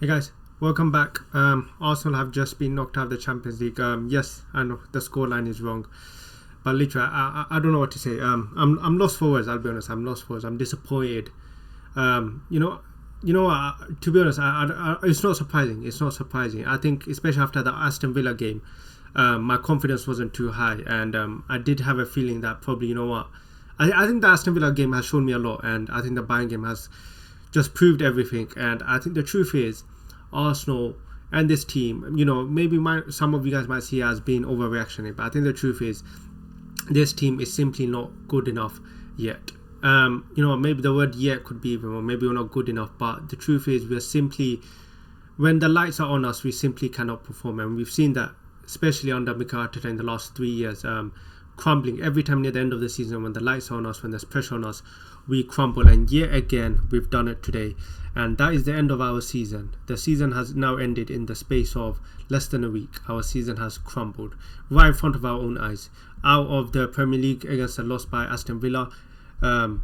Hey guys, welcome back. Arsenal have just been knocked out of the Champions League. Yes, I know the scoreline is wrong, but literally, I don't know what to say. I'm lost for words. I'll be honest. I'm lost for words. I'm disappointed. To be honest, it's not surprising. It's not surprising. I think, especially after the Aston Villa game, my confidence wasn't too high, and I did have a feeling that probably, I think the Aston Villa game has shown me a lot, and I think the Bayern game has just proved everything. And I think the truth is, Arsenal and this team, maybe some of you guys might see it as being overreactionary, but I think the truth is, this team is simply not good enough yet. Maybe the word yet could be even more. Maybe we're not good enough, but the truth is, we're simply, when the lights are on us, we simply cannot perform, and we've seen that, especially under Mikel Arteta in the last 3 years. Crumbling every time near the end of the season, when the lights are on us, when there's pressure on us, we crumble. And yet again, we've done it today, and that is the end of our season. The season has now ended in the space of less than a week. Our season has crumbled right in front of our own eyes, out of the Premier League against a loss by Aston Villa, and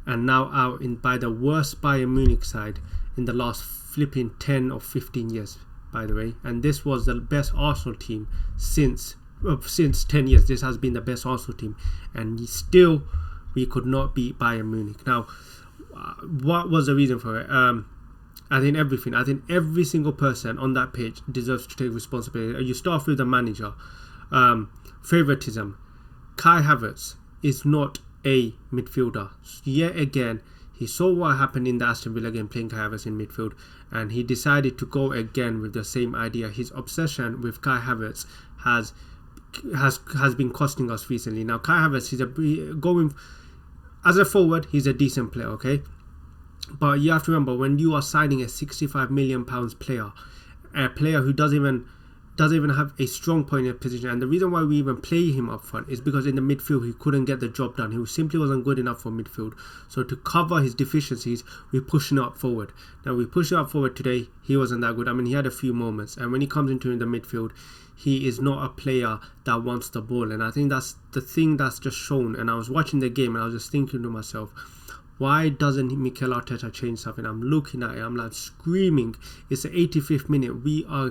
now out by the worst Bayern Munich side in the last flipping 10 or 15 years, by the way. And this was the best Arsenal team since 10 years. This has been the best Arsenal team, and still we could not beat Bayern Munich. Now, what was the reason for it? I think everything. I think every single person on that pitch deserves to take responsibility. You start with the manager. Favoritism. Kai Havertz is not a midfielder. Yet again, he saw what happened in the Aston Villa game playing Kai Havertz in midfield, and he decided to go again with the same idea. His obsession with Kai Havertz has been costing us recently. Now, Kai Havertz, going as a forward, he's a decent player, okay? But you have to remember, when you are signing a £65 million player, a player who doesn't even have a strong point in position, and the reason why we even play him up front is because in the midfield he couldn't get the job done. He simply wasn't good enough for midfield. So to cover his deficiencies, we push him up forward. Now, we push him up forward today. He wasn't that good. I mean, he had a few moments, and when he comes into the midfield, he is not a player that wants the ball. And I think that's the thing that's just shown. And I was watching the game and I was just thinking to myself, why doesn't Mikel Arteta change something? I'm looking at it, I'm like screaming. It's the 85th minute. We are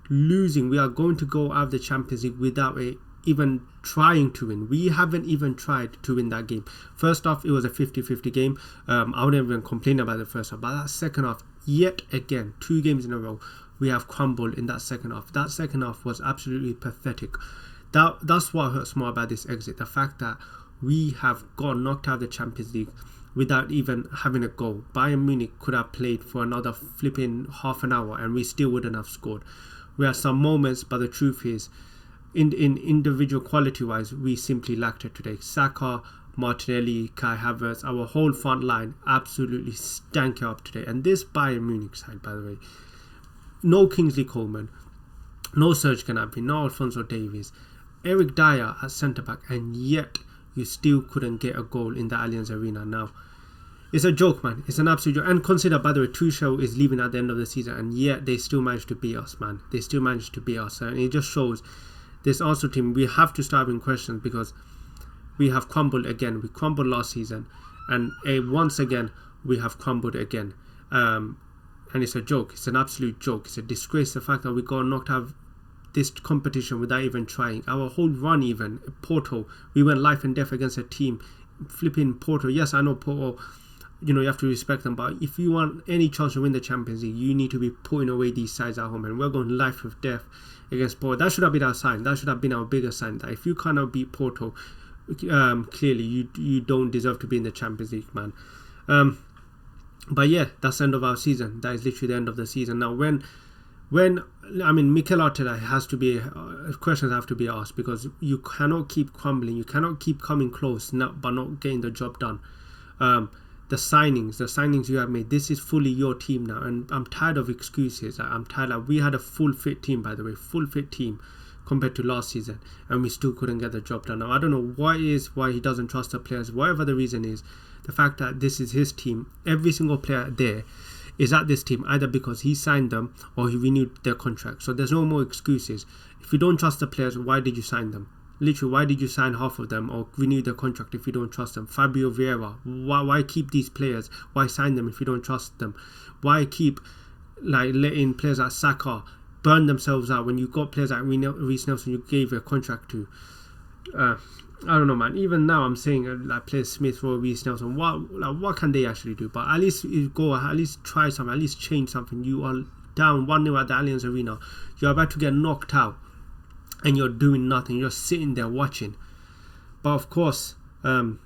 losing. We are going to go out of the Champions League without even trying to win. We haven't even tried to win that game. First off, it was a 50-50 game. I wouldn't even complain about the first half, but that second half, yet again, 2 games in a row, we have crumbled in that second half. That second half was absolutely pathetic. That's what hurts more about this exit. The fact that we have got knocked out of the Champions League without even having a goal. Bayern Munich could have played for another flipping half an hour and we still wouldn't have scored. We had some moments, but the truth is, in individual quality-wise, we simply lacked it today. Saka, Martinelli, Kai Havertz, our whole front line absolutely stank up today. And this Bayern Munich side, by the way, no Kingsley Coleman, no Serge Gnabry, no Alphonso Davies, Eric Dyer at centre-back, and yet you still couldn't get a goal in the Allianz Arena. Now, it's a joke, man. It's an absolute joke. And consider, by the way, Tuchel is leaving at the end of the season, and yet they still managed to beat us, man. They still managed to beat us, and it just shows this Arsenal team, we have to start having questions, because we have crumbled again. We crumbled last season, and once again, we have crumbled again. And it's a joke. It's an absolute joke. It's a disgrace, the fact that we got knocked out of this competition without even trying. Our whole run, even Porto, we went life and death against a team. Flipping Porto. Yes, I know Porto, you have to respect them, but if you want any chance to win the Champions League, you need to be putting away these sides at home, and we're going life with death against Porto. That should have been our sign. That should have been our biggest sign, that if you cannot beat Porto, clearly you don't deserve to be in the Champions League, man. But yeah, that's the end of our season. That is literally the end of the season. Now, when Mikel Arteta has to be, questions have to be asked, because you cannot keep crumbling. You cannot keep coming close, but not getting the job done. The signings you have made, this is fully your team now, and I'm tired of excuses. I'm tired. We had a full fit team, by the way, full fit team compared to last season, and we still couldn't get the job done. Now, I don't know why he doesn't trust the players. Whatever the reason is, the fact that this is his team, every single player there is at this team either because he signed them or he renewed their contract. So there's no more excuses. If you don't trust the players, why did you sign them? Literally, why did you sign half of them or renew their contract if you don't trust them? Fabio Vieira, why keep these players? Why sign them if you don't trust them? Why keep like letting players like Saka burn themselves out when you got players like Reece Nelson you gave a contract to. I don't know, man. Even now, I'm saying like players Smith Rowe, Reece Nelson. What can they actually do? But at least you go, at least try something, at least change something. You are down 1-0 at the Allianz Arena. You're about to get knocked out, and you're doing nothing. You're sitting there watching. But of course, Man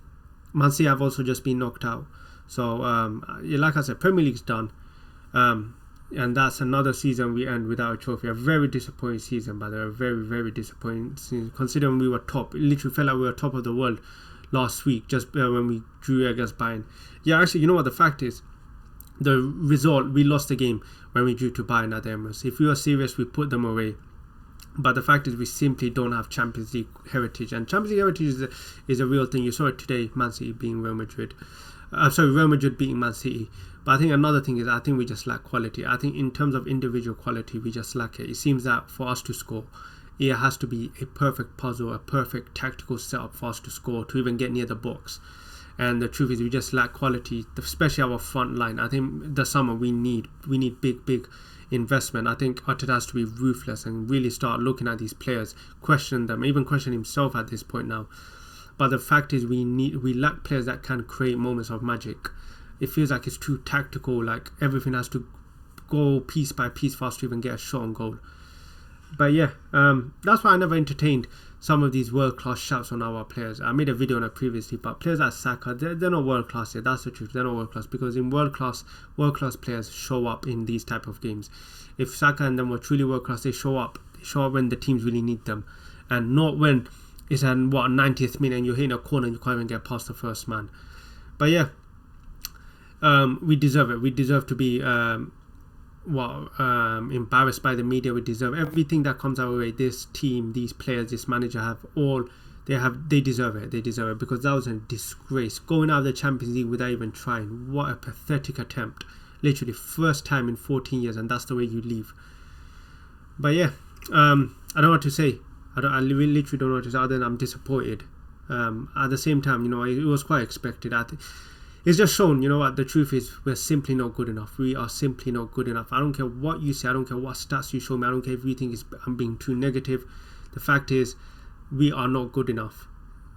City have also just been knocked out. So like I said, Premier League's done. And that's another season we end without a trophy. A very disappointing season, by the way. Very, very disappointing season, considering we were top. It literally felt like we were top of the world last week, just when we drew against Bayern. Yeah, actually, you know what the fact is? The result, we lost the game when we drew to Bayern at the Emirates. If we were serious, we put them away. But the fact is, we simply don't have Champions League heritage. And Champions League heritage is a real thing. You saw it today, Man City beating Real Madrid. Real Madrid beating Man City. But I think another thing is, I think we just lack quality. I think in terms of individual quality, we just lack it. It seems that for us to score, it has to be a perfect puzzle, a perfect tactical setup for us to score, to even get near the box. And the truth is, we just lack quality, especially our front line. I think the summer we need big investment. I think Arteta has to be ruthless and really start looking at these players, question them, even question himself at this point now. But the fact is, we lack players that can create moments of magic. It feels like it's too tactical, like everything has to go piece by piece for us to even get a shot on goal. But yeah, that's why I never entertained some of these world-class shouts on our players. I made a video on it previously, but players like Saka, they're not world-class yet. That's the truth. They're not world-class, because in world-class players show up in these type of games. If Saka and them were truly world-class, they show up. They show up when the teams really need them, and not when it's at 90th minute and you're hitting a corner and you can't even get past the first man. But yeah, we deserve it. We deserve to be embarrassed by the media. We deserve everything that comes our way. This team, these players, this manager they deserve it. They deserve it, because that was a disgrace. Going out of the Champions League without even trying. What a pathetic attempt. Literally first time in 14 years, and that's the way you leave. But yeah, I don't know what to say. I literally don't know what to say other than I'm disappointed. At the same time, it was quite expected. It's just shown, what the truth is, we're simply not good enough. We are simply not good enough. I don't care what you say, I don't care what stats you show me, I don't care if you think I'm being too negative. The fact is, we are not good enough,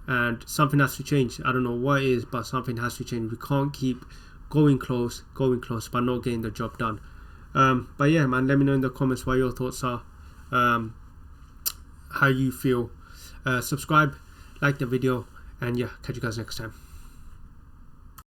and something has to change. I don't know what it is, but something has to change. We can't keep going close, but not getting the job done. But yeah, man, let me know in the comments what your thoughts are, how you feel. Subscribe, like the video, and yeah, catch you guys next time.